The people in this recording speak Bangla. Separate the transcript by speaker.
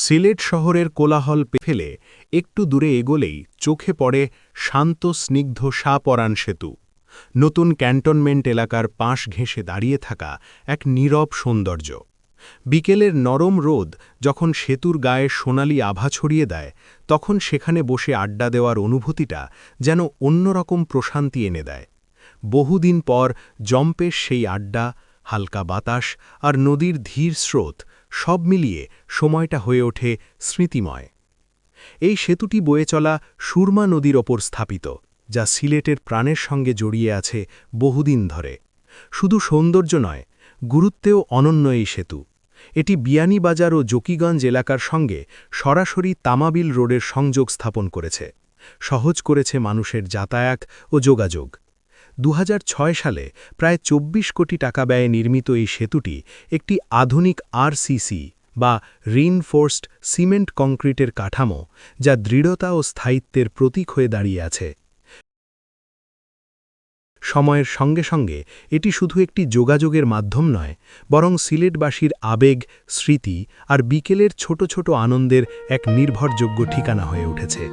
Speaker 1: সিলেট শহরের কোলাহল ফেলে একটু দূরে এগোলেই চোখে পড়ে শান্ত স্নিগ্ধ শাহপরাণ সেতু। নতুন ক্যান্টনমেন্ট এলাকার পাশ ঘেঁষে দাঁড়িয়ে থাকা এক নীরব সৌন্দর্য। বিকেলের নরম রোদ যখন সেতুর গায়ে সোনালি আভা ছড়িয়ে দেয়, তখন সেখানে বসে আড্ডা দেওয়ার অনুভূতিটা যেন অন্যরকম প্রশান্তি এনে দেয়। বহুদিন পর জম্পেশ সেই আড্ডা, হালকা বাতাস আর নদীর ধীর স্রোত সব মিলিয়ে সময়টা হয়ে ওঠে স্মৃতিময়। এই সেতুটি বয়ে চলা সুরমা নদীর ওপর স্থাপিত, যা সিলেটের প্রাণের সঙ্গে জড়িয়ে আছে বহুদিন ধরে। শুধু সৌন্দর্য নয়, গুরুত্বেও অনন্য এই সেতু। এটি বিয়ানীবাজার ও জকিগঞ্জ এলাকার সঙ্গে সরাসরি তামাবিল রোডের সংযোগ স্থাপন করেছে, সহজ করেছে মানুষের যাতায়াত ও যোগাযোগ। ২০০৬ সালে প্রায় ২৪ কোটি টাকা ব্যয়ে নির্মিত এই সেতুটি একটি আধুনিক আরসিসি বা রিইনফোর্সড সিমেন্ট কংক্রিটের কাঠামো, যা দৃঢ়তা ও স্থায়িত্বের প্রতীক হয়ে দাঁড়িয়ে আছে। সময়ের সঙ্গে সঙ্গে এটি শুধু একটি যোগাযোগের মাধ্যম নয়, বরং সিলেটবাসীর আবেগ, স্মৃতি আর বিকেলের ছোট ছোট আনন্দের এক নির্ভরযোগ্য ঠিকানা হয়ে উঠেছে।